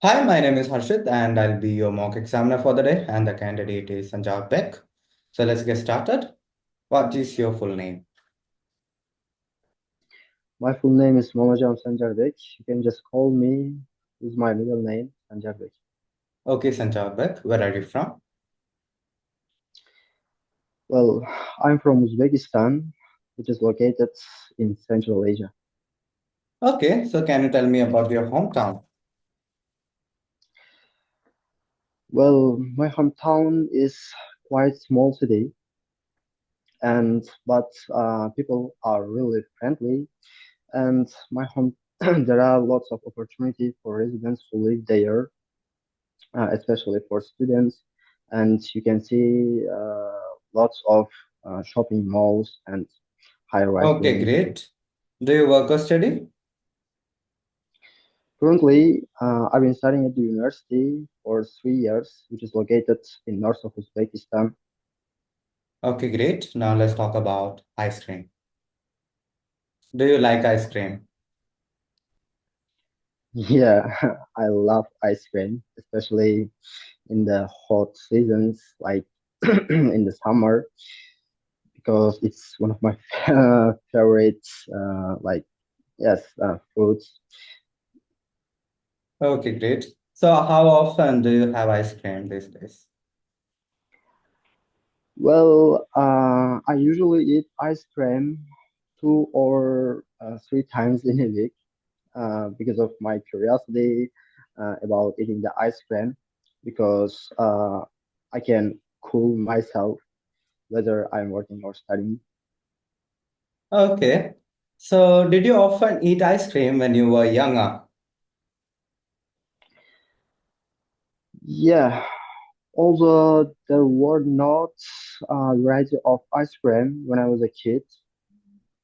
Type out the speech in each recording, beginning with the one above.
Hi, my name is Harshit and I'll be your mock examiner for the day and the candidate is Sanjarbek. So let's get started. What is your full name? My full name is Mamajonov Sanjarbek. You can just call me with my middle name, Sanjarbek. Okay, Sanjarbek, where are you from? Well, I'm from Uzbekistan, which is located in Central Asia. Okay, so can you tell me about your hometown? Well, my hometown is quite small city, and but people are really friendly. And my home, there are lots of opportunity for residents to live there, especially for students. And you can see lots of shopping malls and high-rise Okay, buildings too. great. Do you work or study? Currently, I've been studying at the university for 3 years, which is located in north of Uzbekistan. Okay, great. Now let's talk about ice cream. Do you like ice cream? Yeah, I love ice cream, especially in the hot seasons, like in the summer, because it's one of my favorite, like yes, foods. Okay, great. So how often do you have ice cream these days? Well, I usually eat ice cream 2 or 3 times in a week because of my curiosity about eating the ice cream because I can cool myself whether I'm working or studying. Okay. So did you often eat ice cream when you were younger? Yeah, although there were not a variety of ice cream when I was a kid,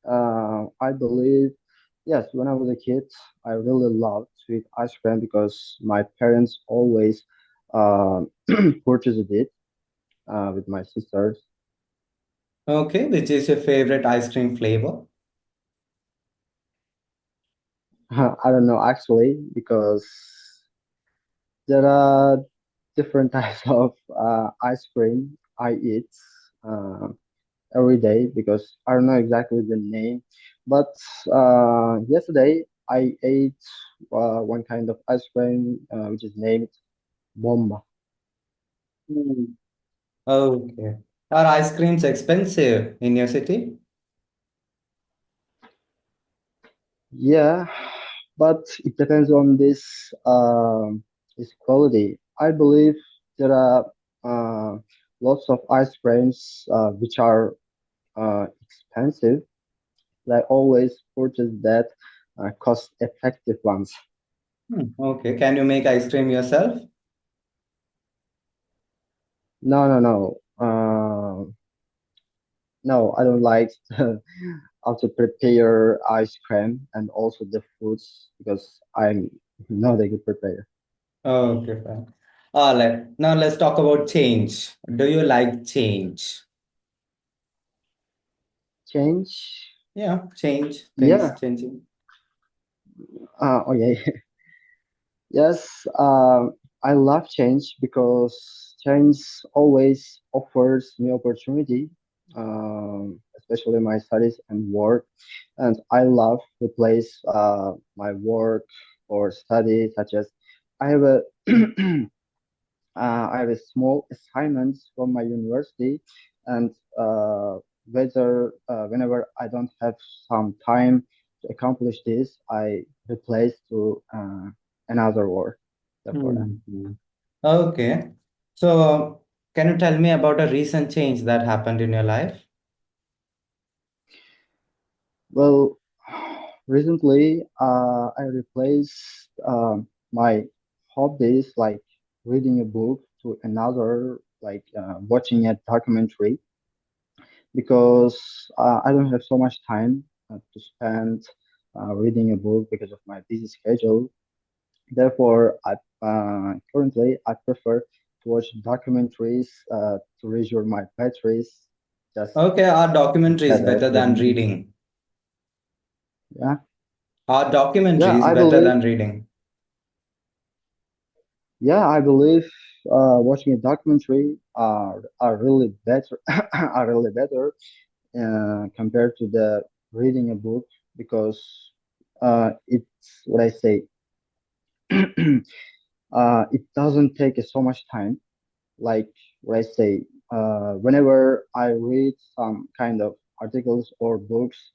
I believe, yes, when I was a kid, I really loved sweet ice cream because my parents always uh, purchased it with my sisters. Okay, which is your favorite ice cream flavor? I don't know actually because there are different types of ice cream I eat uh, every day because I don't know exactly the name. But yesterday I ate one kind of ice cream which is named Bomba. Hmm. Okay. Are ice creams expensive in your city? Yeah, but it depends on this quality. I believe there are lots of ice creams which are expensive. I always purchase that cost-effective ones. Okay. Can you make ice cream yourself? No, no, no. No, I don't like how to prepare ice cream and also the foods because I'm not a good preparer. Okay, fine. All right. Now let's talk about change. Do you like change? Change? Yeah, change, things Yeah. changing. Oh yeah. Yes. I love change because change always offers new opportunity, especially my studies and work. And I love to place my work or study, such as I have a I have a small assignment from my university, and whenever I don't have some time to accomplish this, I replace to another work. Therefore, that. Hmm. Okay. So can you tell me about a recent change that happened in your life? Well, recently I replaced my hobbies like reading a book to another, like watching a documentary because I don't have so much time to spend reading a book because of my busy schedule. Therefore, currently I prefer to watch documentaries to reserve my batteries just Okay, our documentary is instead of better than reading. reading. Yeah, Our documentary yeah, is I better believe. than reading. Yeah, I believe watching a documentary are really better are really better compared to the reading a book because it's what I say it doesn't take so much time. Like what I say, whenever I read some kind of articles or books,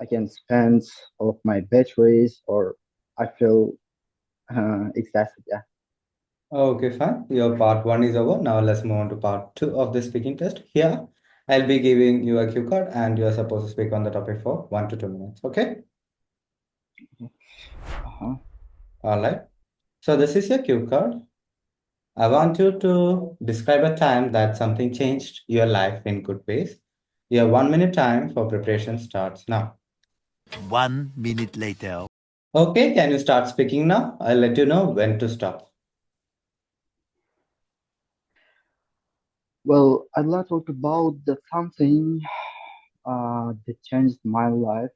I can spend all of my batteries or I feel exhausted. Yeah. Okay, fine. Your part one is over. Now let's move on to part two of the speaking test. Here, I'll be giving you a cue card and you're supposed to speak on the topic for 1 to 2 minutes. Okay? Uh-huh. All right. So this is your cue card. I want you to describe a time that something changed your life in good ways. Your 1 minute time for preparation starts now. 1 minute later. Okay, can you start speaking now? I'll let you know when to stop. Well, I'd like to talk about the something that changed my life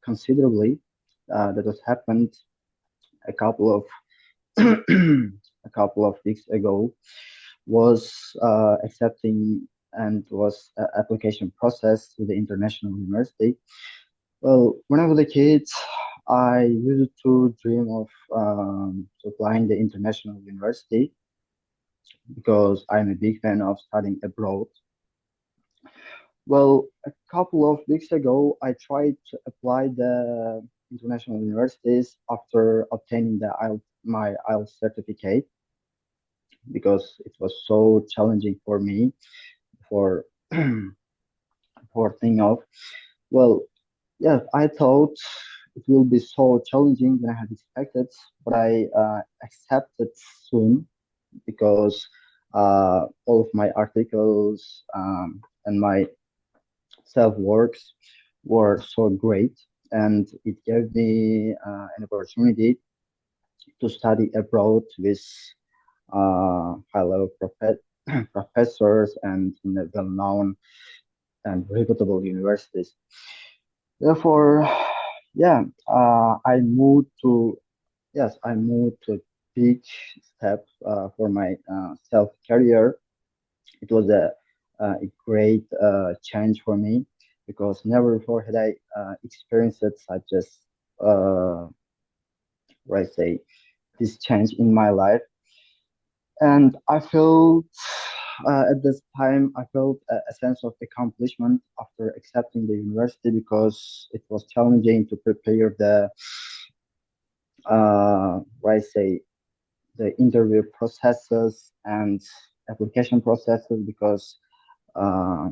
considerably. That has happened a couple of a couple of weeks ago. Was accepting and was application process to the international university. Well, when I was a kid, I used to dream of applying the international university because I'm a big fan of studying abroad. Well, a couple of weeks ago, I tried to apply the international universities after obtaining my IELTS certificate because it was so challenging for me for for thing of. Well, yes, I thought it will be so challenging than I had expected, but I accepted soon because all of my articles and my self works were so great, and it gave me an opportunity to study abroad with high level professors and in the well known and reputable universities. Therefore, yeah, I moved to a big step for my self career. It was a great change for me because never before had I experienced it such as what I say this change in my life, and I felt at this time I felt a sense of accomplishment after accepting the university because it was challenging to prepare the what I say the interview processes and application processes because uh,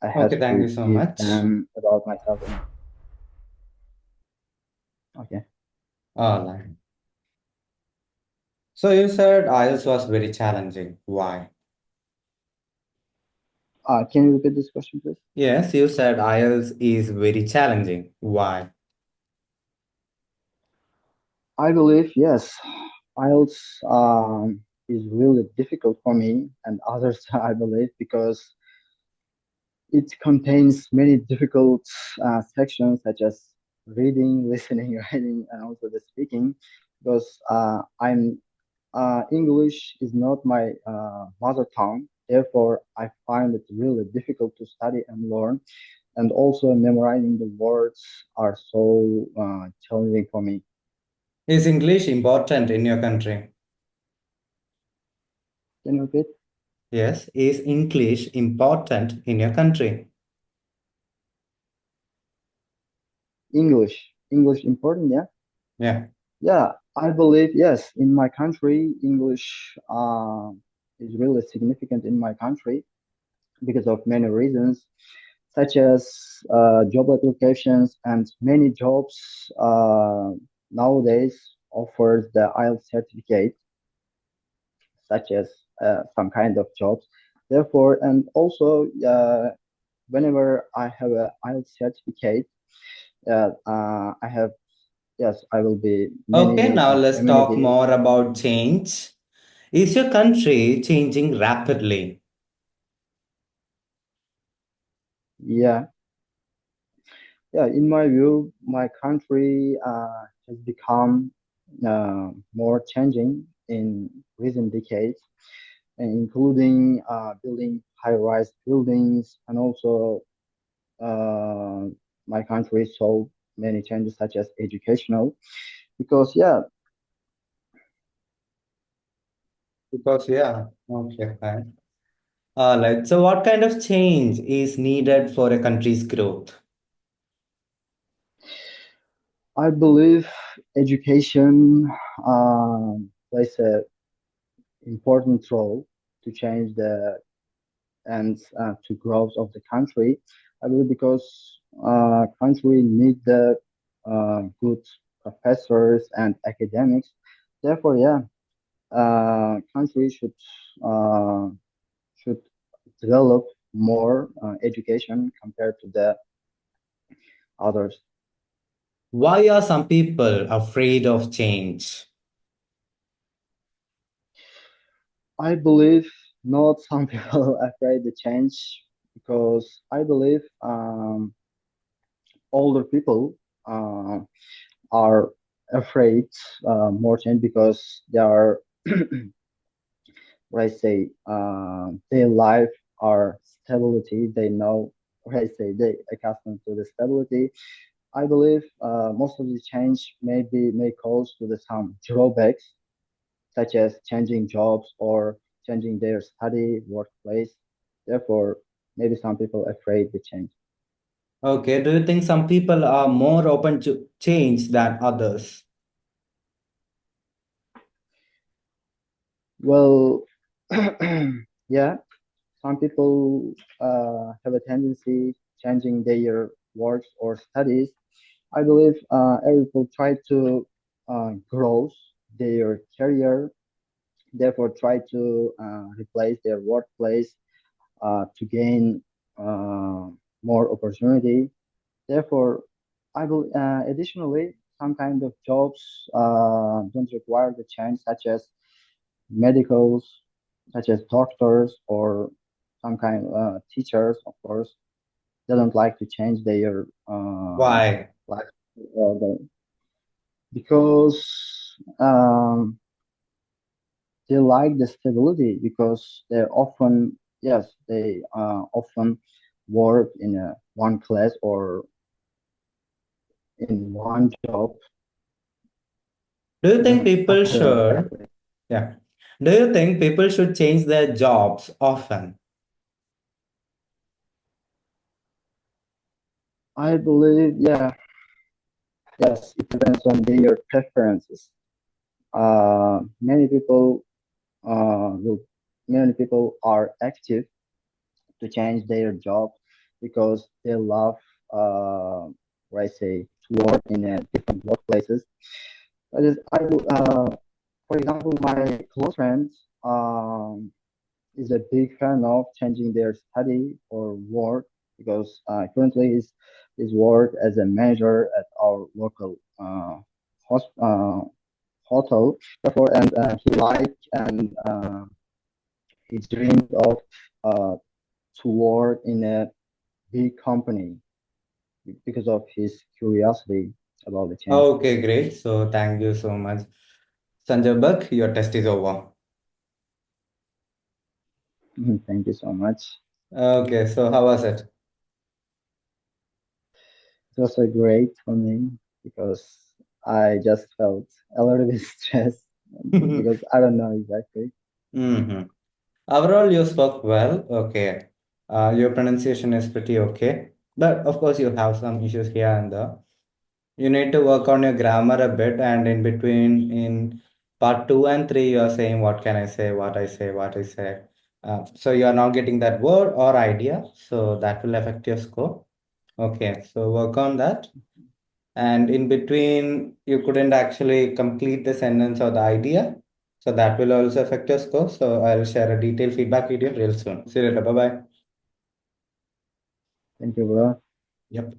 I had Okay, thank you to so give much. them about myself. Okay. All right. So you said IELTS was very challenging. Why? Can you repeat this question, please? Yes, you said IELTS is very challenging. Why? I believe yes, IELTS is really difficult for me and others. I believe because it contains many difficult sections such as reading, listening, writing, and also the speaking. Because I'm English is not my mother tongue. Therefore, I find it really difficult to study and learn, and also memorizing the words are so challenging for me. Is English important in your country? Can you repeat? Yes, is English important in your country? English important, yeah. Yeah. Yeah, I believe yes. In my country, English is really significant in my country because of many reasons, such as job applications and many jobs nowadays offers the IELTS certificate, such as some kind of jobs. Therefore, and also whenever I have a IELTS certificate, I have yes, I will be Okay, many now let's talk amenities. more about change. Is your country changing rapidly? Yeah, yeah. In my view, my country has become more changing. in recent decades, including building high-rise buildings, and also uh, my country saw many changes such as educational. Because yeah, Because, yeah, okay, fine. All right. So, what kind of change is needed for a country's growth? I believe education plays a important role to change the and to growth of the country. I believe because country need the good professors and academics. Therefore, yeah, country uh, should develop more education compared to the others. Why are some people afraid of change? I believe not some people afraid to change because I believe older people uh, are afraid more change because they are what I say their life are stability. They know what I say they accustomed to the stability. I believe most of the change may cause to the some drawbacks such as changing jobs or changing their study workplace. Therefore, maybe some people afraid the change. Okay, do you think some people are more open to change than others? Well, yeah, some people have a tendency changing their works or studies. I believe every people try to grow their career, therefore try to replace their workplace to gain uh, more opportunity. Therefore, I will additionally some kind of jobs don't require the change, such as medicals, such as doctors or some kind of teachers, of course. They don't like to change their Why? life because they like the stability because they're often yes they often work in a one class or in one job Do you think even people after should, yeah. Do you think people should change their jobs often? I believe yeah yes it depends on their preferences many people will many people are active to change their job because they love what I say to work in different workplaces. That is, for example, my close friend is a big fan of changing their study or work because currently he's work as a manager at our local hotel. Therefore, and he like and he dreamed of uh, to work in a big company because of his curiosity about the change. Okay, great. So thank you so much. Sanjarbek, your test is over. Thank you so much. Okay, so how was it? It was so great for me because I just felt a little bit stressed because I don't know exactly. hmm Overall, you spoke well. Okay. Your pronunciation is pretty okay. But of course, you have some issues here and there. You need to work on your grammar a bit, and in between, in part two and three, you are saying, what can I say, what I say, what I say. So you are not getting that word or idea. So that will affect your score. Okay, so work on that. And in between, you couldn't actually complete the sentence or the idea. So that will also affect your score. So I'll share a detailed feedback video real soon. See you later. Bye bye. Thank you, bro. Yep.